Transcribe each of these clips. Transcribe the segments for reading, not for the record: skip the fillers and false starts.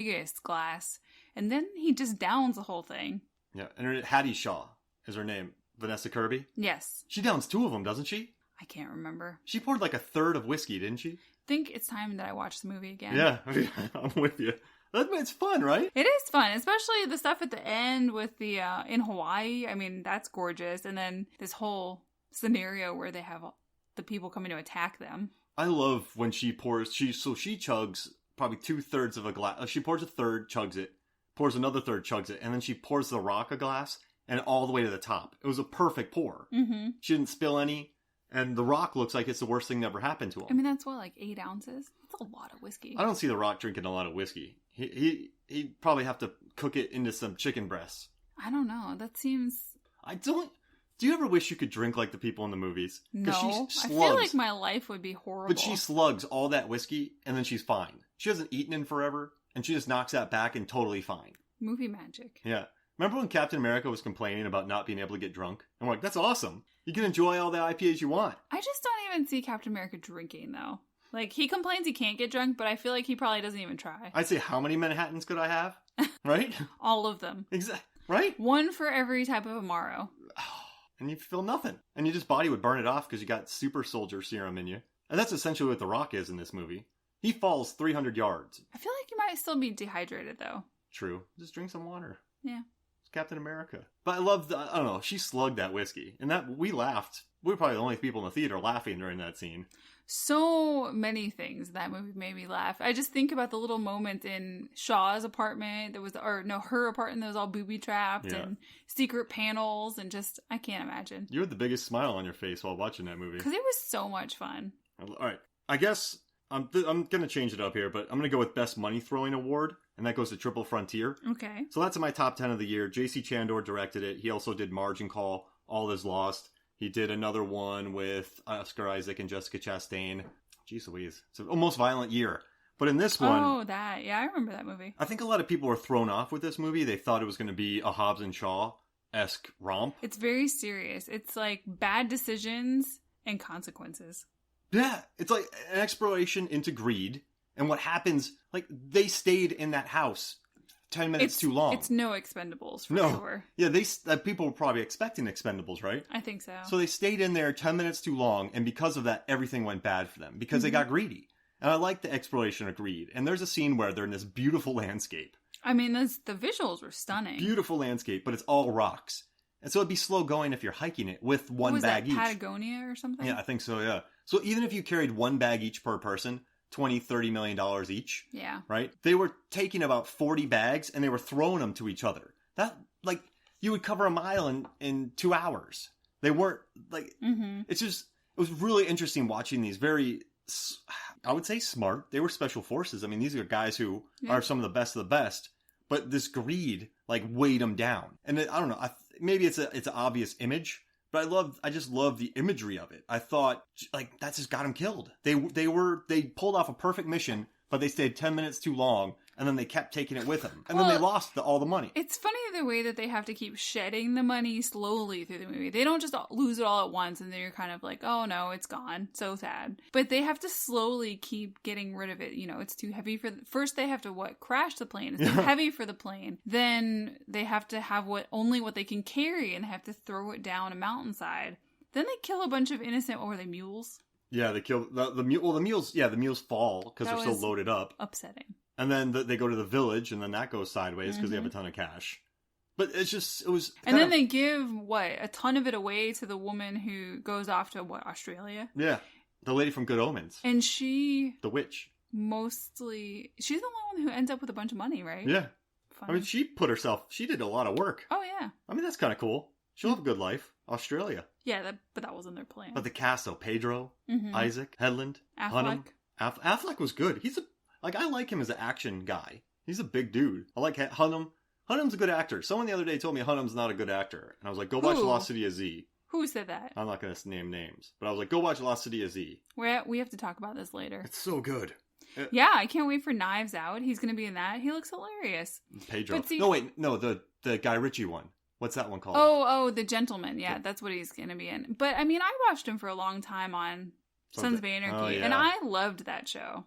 biggest glass, and then he just downs the whole thing. Yeah, and Hattie Shaw is her name. Vanessa Kirby? Yes. She downs 2 of them, doesn't she? I can't remember. She poured like a third of whiskey, didn't she? I think it's time that I watch the movie again. Yeah, I'm with you. It's fun, right? It is fun, especially the stuff at the end with the, in Hawaii. I mean, that's gorgeous. And then this whole scenario where they have the people coming to attack them. I love when she pours, she chugs probably 2/3 of a glass. She pours a third, chugs it, pours another third, chugs it, and then she pours the Rock a glass and all the way to the top. It was a perfect pour. Mm-hmm. She didn't spill any. And The Rock looks like it's the worst thing that ever happened to him. I mean, that's what, like 8 ounces? That's a lot of whiskey. I don't see The Rock drinking a lot of whiskey. He'd probably have to cook it into some chicken breasts. I don't know. That seems... Do you ever wish you could drink like the people in the movies? No. I feel like my life would be horrible. But she slugs all that whiskey, and then she's fine. She hasn't eaten in forever, and she just knocks that back and totally fine. Movie magic. Yeah. Remember when Captain America was complaining about not being able to get drunk? And we're like, that's awesome. You can enjoy all the IPAs you want. I just don't even see Captain America drinking, though. Like, he complains he can't get drunk, but I feel like he probably doesn't even try. I'd say, how many Manhattans could I have? Right? All of them. Exactly. Right? One for every type of Amaro. And you feel nothing. And your just body would burn it off because you got super soldier serum in you. And that's essentially what The Rock is in this movie. He falls 300 yards. I feel like you might still be dehydrated, though. True. Just drink some water. Yeah. It's Captain America. But I love, I don't know, she slugged that whiskey. And that, we laughed. We were probably the only people in the theater laughing during that scene. So many things in that movie made me laugh. I just think about the little moment in Shaw's apartment her apartment that was all booby-trapped and secret panels and just, I can't imagine. You had the biggest smile on your face while watching that movie. Because it was so much fun. All right. I guess I'm going to change it up here, but I'm going to go with Best Money Throwing Award, and that goes to Triple Frontier. Okay. So that's in my top 10 of the year. J.C. Chandor directed it. He also did Margin Call, All Is Lost. He did another one with Oscar Isaac and Jessica Chastain. Jeez Louise. It's an almost violent year. But in this one... Oh, that. Yeah, I remember that movie. I think a lot of people were thrown off with this movie. They thought it was going to be a Hobbs and Shaw-esque romp. It's very serious. It's like bad decisions and consequences. Yeah. It's like an exploration into greed. And what happens... Like, they stayed in that house 10 minutes too long. It's no Expendables, for sure. Yeah, people were probably expecting Expendables, right? I think so. So they stayed in there 10 minutes too long, and because of that, everything went bad for them. Because they got greedy. And I like the exploration of greed. And there's a scene where they're in this beautiful landscape. I mean, the visuals were stunning. Beautiful landscape, but it's all rocks. And so it'd be slow going if you're hiking it with one bag each. Patagonia or something? Yeah, I think so, yeah. So even if you carried one bag each per person... $20-30 million each. Yeah. Right? They were taking about 40 bags and they were throwing them to each other. That, like, you would cover a mile in 2 hours. They weren't, like, it was really interesting watching these very, I would say smart. They were special forces. I mean, these are guys who are some of the best. But this greed, like, weighed them down. And I don't know, maybe it's an obvious image. But I just love the imagery of it. I thought, like, that just got him killed. They pulled off a perfect mission, but they stayed 10 minutes too long, and then they kept taking it with them. And then they lost all the money. It's funny the way that they have to keep shedding the money slowly through the movie. They don't just lose it all at once, and then you're kind of like, oh no, it's gone. So sad. But they have to slowly keep getting rid of it. You know, it's too heavy first they have to, crash the plane. It's too heavy for the plane. Then they have to have only what they can carry, and have to throw it down a mountainside. Then they kill a bunch of innocent, what were they, mules? Yeah, they kill the mule. Well, the mules fall because they're so loaded up. Upsetting. And then they go to the village, and then that goes sideways because they have a ton of cash. But it was... And then they give, a ton of it away to the woman who goes off to, Australia? Yeah. The lady from Good Omens. And she... The witch. Mostly... She's the only one who ends up with a bunch of money, right? Yeah. Funny. I mean, she did a lot of work. Oh, yeah. I mean, that's kind of cool. She'll have a good life. Australia. Yeah, but that wasn't their plan. But the cast, though. Pedro, Isaac, Headland, Affleck. Affleck was good. I like him as an action guy. He's a big dude. I like Hunnam. Hunnam's a good actor. Someone the other day told me Hunnam's not a good actor. And I was like, go watch Lost City of Z. Who said that? I'm not going to name names. But I was like, go watch Lost City of Z. We have to talk about this later. It's so good. Yeah, I can't wait for Knives Out. He's going to be in that. He looks hilarious. Pedro. The Guy Ritchie one. What's that one called? Oh, The Gentleman. Yeah, that's what he's going to be in. But, I mean, I watched him for a long time on Sons of Anarchy. And I loved that show.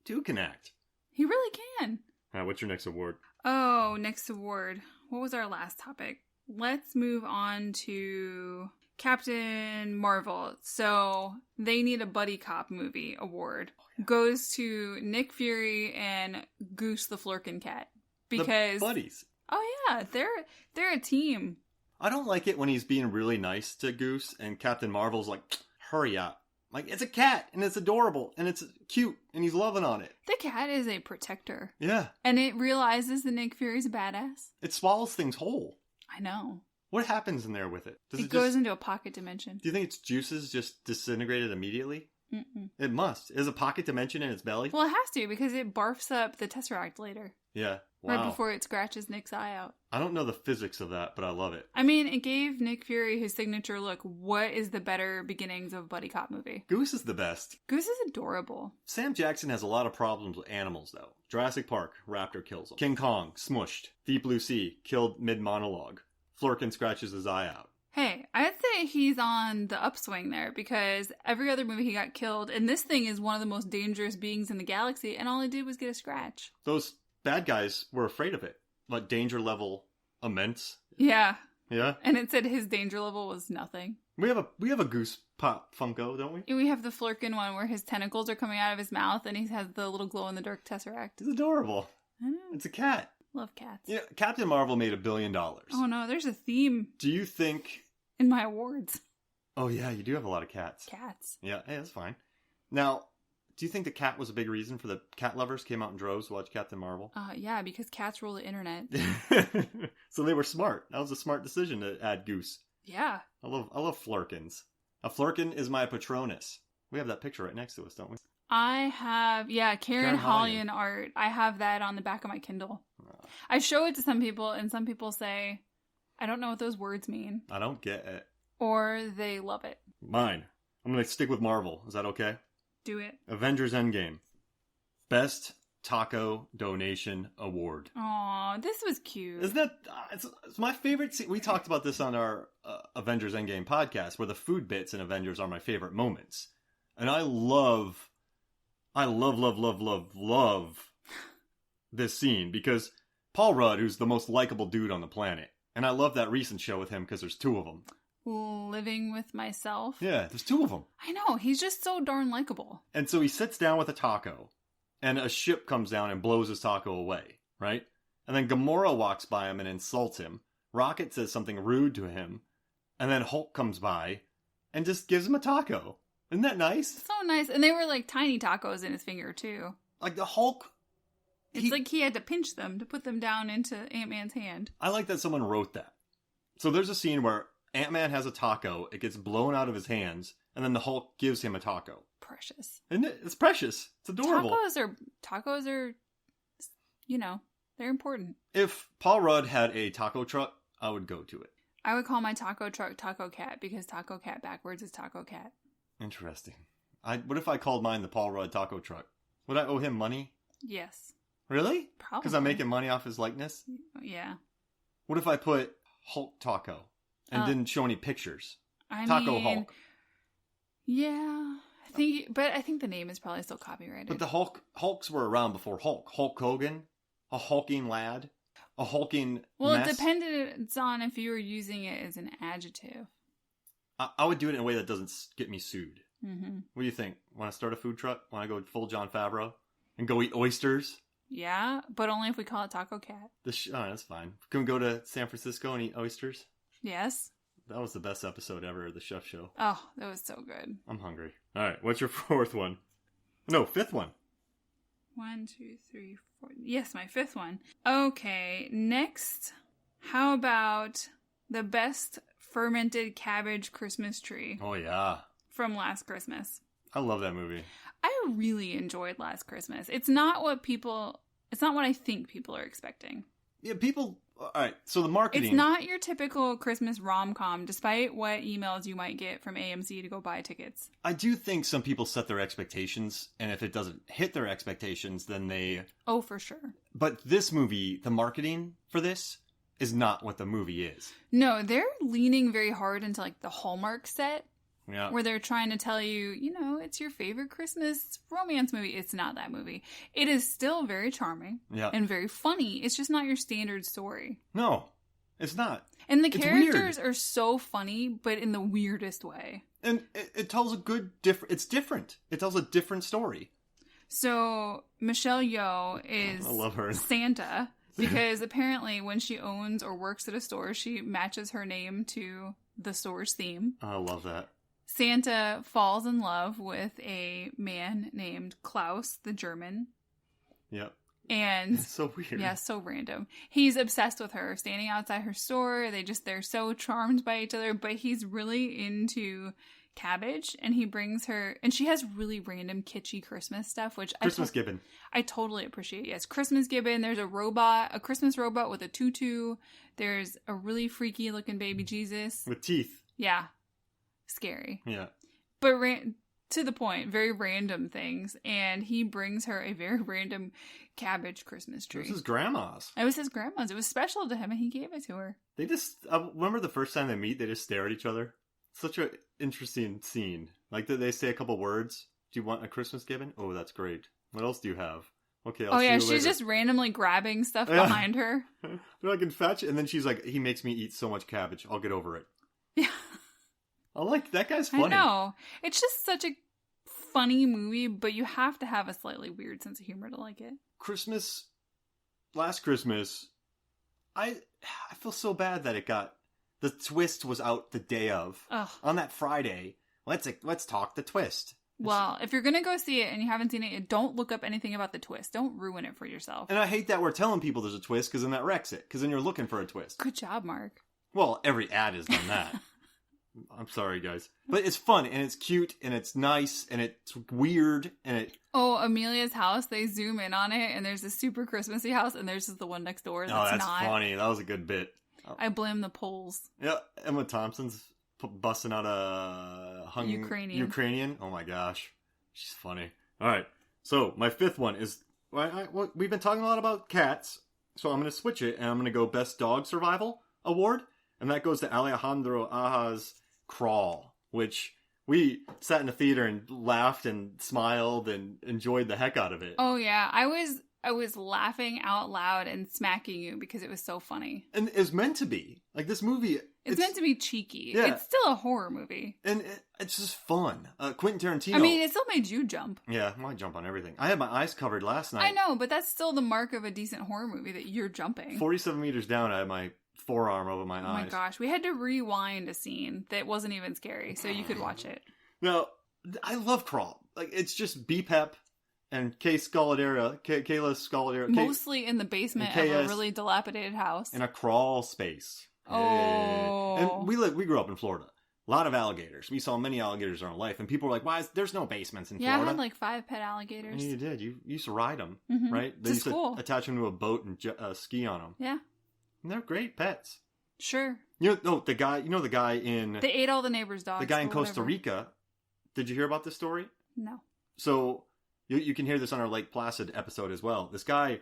Dude can act. He really can. What's your next award? Oh, next award. What was our last topic? Let's move on to Captain Marvel. So they need a buddy cop movie award. Goes to Nick Fury and Goose the Flurkin cat. Because the buddies. Oh yeah, they're a team. I don't like it when he's being really nice to Goose and Captain Marvel's like, hurry up. Like, it's a cat, and it's adorable, and it's cute, and he's loving on it. The cat is a protector. Yeah. And it realizes that Nick Fury's a badass. It swallows things whole. I know. What happens in there with it? It goes into a pocket dimension. Do you think its juices just disintegrated immediately? Mm-mm. It must. Is a pocket dimension in its belly? Well, it has to, because it barfs up the Tesseract later. Yeah. Wow. Right before it scratches Nick's eye out. I don't know the physics of that, but I love it. I mean, it gave Nick Fury his signature look. What is the better beginnings of a buddy cop movie? Goose is the best. Goose is adorable. Sam Jackson has a lot of problems with animals, though. Jurassic Park, raptor kills him. King Kong, smushed. Deep Blue Sea, killed mid-monologue. Flurkin scratches his eye out. Hey, I'd say he's on the upswing there, because every other movie he got killed, and this thing is one of the most dangerous beings in the galaxy, and all he did was get a scratch. Those bad guys were afraid of it. Like, danger level immense. Yeah. Yeah? And it said his danger level was nothing. We have a Goose Pop Funko, don't we? We have the Flurkin one where his tentacles are coming out of his mouth, and he has the little glow-in-the-dark Tesseract. It's adorable. I know. It's a cat. Love cats. Yeah, Captain Marvel made $1 billion. Oh no, there's a theme Do you think... in my awards. Oh yeah, you do have a lot of cats. Cats. Yeah, hey, that's fine. Now, do you think the cat was a big reason for the cat lovers came out in droves to watch Captain Marvel? Yeah, because cats rule the internet. So they were smart. That was a smart decision to add Goose. Yeah. I love Flurkins. A Flurkin is my Patronus. We have that picture right next to us, don't we? I have, Karen Hollian art. I have that on the back of my Kindle. I show it to some people, and some people say, I don't know what those words mean. I don't get it. Or they love it. Mine. I'm going to stick with Marvel. Is that okay? Do it. Avengers Endgame. Best Taco Donation Award. Aw, this was cute. Isn't that... it's my favorite scene. We talked about this on our Avengers Endgame podcast, where the food bits in Avengers are my favorite moments. And I love this scene, because Paul Rudd, who's the most likable dude on the planet, and I love that recent show with him because there's two of them. Living with Myself. Yeah, there's two of them. I know, he's just so darn likable. And so he sits down with a taco, and a ship comes down and blows his taco away, right? And then Gamora walks by him and insults him. Rocket says something rude to him, and then Hulk comes by and just gives him a taco. Isn't that nice? So nice. And they were like tiny tacos in his finger, too. Like the Hulk... It's like he had to pinch them to put them down into Ant-Man's hand. I like that someone wrote that. So there's a scene where Ant-Man has a taco, it gets blown out of his hands, and then the Hulk gives him a taco. Precious. Isn't it? It's precious. It's adorable. Tacos are, they're important. If Paul Rudd had a taco truck, I would go to it. I would call my taco truck Taco Cat, because Taco Cat backwards is Taco Cat. Interesting. What if I called mine the Paul Rudd taco truck? Would I owe him money? Yes. Really? Probably. Because I'm making money off his likeness? Yeah. What if I put Hulk Taco and didn't show any pictures? I Taco mean, Hulk. Yeah. I think the name is probably still copyrighted. But the Hulks were around before Hulk. Hulk Hogan, a hulking lad, a hulking mess. It depends on if you were using it as an adjective. I would do it in a way that doesn't get me sued. Mm-hmm. What do you think? Want to start a food truck? Want to go full Jon Favreau and go eat oysters? Yeah, but only if we call it Taco Cat. That's fine. Can we go to San Francisco and eat oysters? Yes. That was the best episode ever of the Chef Show. Oh, that was so good. I'm hungry. All right, what's your fourth one? No, fifth one. 1, 2, 3, 4. Yes, my fifth one. Okay, next, how about the best fermented cabbage Christmas tree? Oh, yeah. From Last Christmas. I love that movie. I really enjoyed Last Christmas. It's not what I think people are expecting. Yeah, all right, so the marketing... It's not your typical Christmas rom-com, despite what emails you might get from AMC to go buy tickets. I do think some people set their expectations, and if it doesn't hit their expectations, then they... Oh, for sure. But this movie, the marketing for this is not what the movie is. No, they're leaning very hard into, like, the Hallmark set. Yeah. Where they're trying to tell you, it's your favorite Christmas romance movie. It's not that movie. It is still very charming and very funny. It's just not your standard story. No, it's not. And the It's characters weird. are so funny, but in the weirdest way. And it tells it's different. It tells a different story. So Michelle Yeoh is I love her. Santa because apparently when she owns or works at a store, she matches her name to the store's theme. I love that. Santa falls in love with a man named Klaus, the German. Yep. And it's so weird. Yeah, so random. He's obsessed with her, standing outside her store. They're so charmed by each other, but he's really into cabbage, and he brings her, and she has really random kitschy Christmas stuff, which Christmas gibbon. I totally appreciate. Yes, Christmas gibbon. There's a Christmas robot with a tutu. There's a really freaky looking baby Jesus with teeth. Yeah, scary. Yeah, but to the point, very random things, and he brings her a very random cabbage Christmas tree. It was his grandma's. It was his grandma's. It was special to him, and he gave it to her. They just remember the first time they meet, they just stare at each other. Such an interesting scene. Like, they say a couple words. Do you want a Christmas gibbon? Oh, that's great. What else do you have? Okay, I'll see you later. She's just randomly grabbing stuff behind her. They're like, in fetch, and then she's like, he makes me eat so much cabbage. I'll get over it. Yeah. I like, that guy's funny. I know. It's just such a funny movie, but you have to have a slightly weird sense of humor to like it. Last Christmas, I feel so bad that the twist was out the day of. Ugh. On that Friday. Let's talk the twist. Well, if you're going to go see it and you haven't seen it, don't look up anything about the twist. Don't ruin it for yourself. And I hate that we're telling people there's a twist, because then that wrecks it. Because then you're looking for a twist. Good job, Mark. Well, every ad has done that. I'm sorry, guys. But it's fun, and it's cute, and it's nice, and it's weird, and it... Oh, Amelia's house, they zoom in on it, and there's a super Christmassy house, and there's just the one next door that's not. Funny. That was a good bit. I blame the Poles. Yeah, Emma Thompson's busting out a Ukrainian. Oh my gosh. She's funny. All right. So my fifth one is, we've been talking a lot about cats, so I'm going to switch it, and I'm going to go Best Dog Survival Award, and that goes to Alejandro Aja's Crawl, which we sat in the theater and laughed and smiled and enjoyed the heck out of it. Oh yeah, I was laughing out loud and smacking you because it was so funny. And it's meant to be. Like, this movie... It's meant to be cheeky. Yeah. It's still a horror movie. And it's just fun. Quentin Tarantino... I mean, it still made you jump. Yeah, I jump on everything. I had my eyes covered last night. I know, but that's still the mark of a decent horror movie, that you're jumping. 47 meters down, I had my forearm over my eyes. Oh my gosh. We had to rewind a scene that wasn't even scary, so you could watch it. Now, I love Crawl. Like, it's just B-Pep and Kayla Scoladera. Mostly in the basement of a really dilapidated house. In a crawl space. Oh. And we grew up in Florida. A lot of alligators. We saw many alligators in our life. And people were like, there's no basements in Florida. Yeah, I had like 5 pet alligators. And you did. You used to ride them, mm-hmm. right? They used to attach them to a boat and ski on them. Yeah. And they're great pets. Sure. The guy in... They ate all the neighbors' dogs. The guy in Costa Rica. Did you hear about this story? No. So, you can hear this on our Lake Placid episode as well. This guy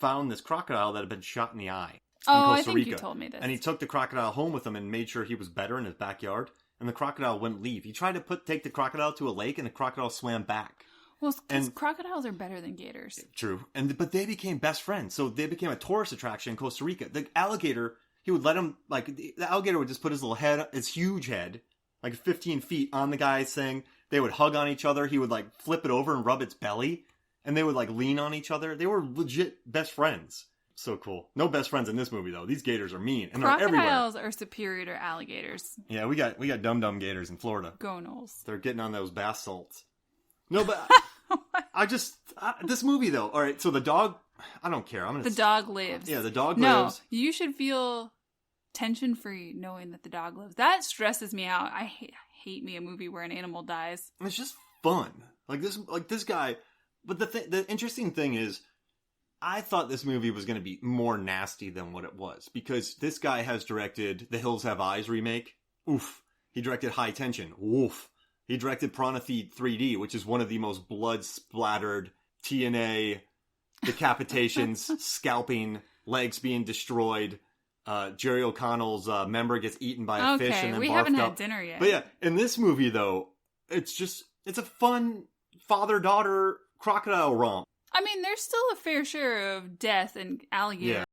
found this crocodile that had been shot in the eye. Oh, I think you told me this. And he took the crocodile home with him and made sure he was better in his backyard. And the crocodile wouldn't leave. He tried to take the crocodile to a lake, and the crocodile swam back. Well, because crocodiles are better than gators. True. But they became best friends. So they became a tourist attraction in Costa Rica. The alligator, he would let him, like, the alligator would just put his little head, his huge head, like 15 feet on the guy's thing. They would hug on each other. He would, like, flip it over and rub its belly. And they would, like, lean on each other. They were legit best friends. So cool. No best friends in this movie, though. These gators are mean, and they're everywhere. Crocodiles are superior to alligators. Yeah, we got dum-dum gators in Florida. Go Knowles. They're getting on those bath salts. No, but this movie, though. All right, so the dog, I don't care. The dog lives. Yeah, the dog lives. No, you should feel tension-free knowing that the dog lives. That stresses me out. I hate me a movie where an animal dies. It's just fun. Like this guy. But the interesting thing is, I thought this movie was going to be more nasty than what it was, because this guy has directed The Hills Have Eyes remake. Oof. He directed High Tension. Oof. He directed Piranha 3D, which is one of the most blood-splattered TNA decapitations, scalping, legs being destroyed, Jerry O'Connell's member gets eaten by a fish and then we barfed haven't up. had dinner yet. But yeah, in this movie though, it's a fun father-daughter crocodile romp. I mean, there's still a fair share of death and alligator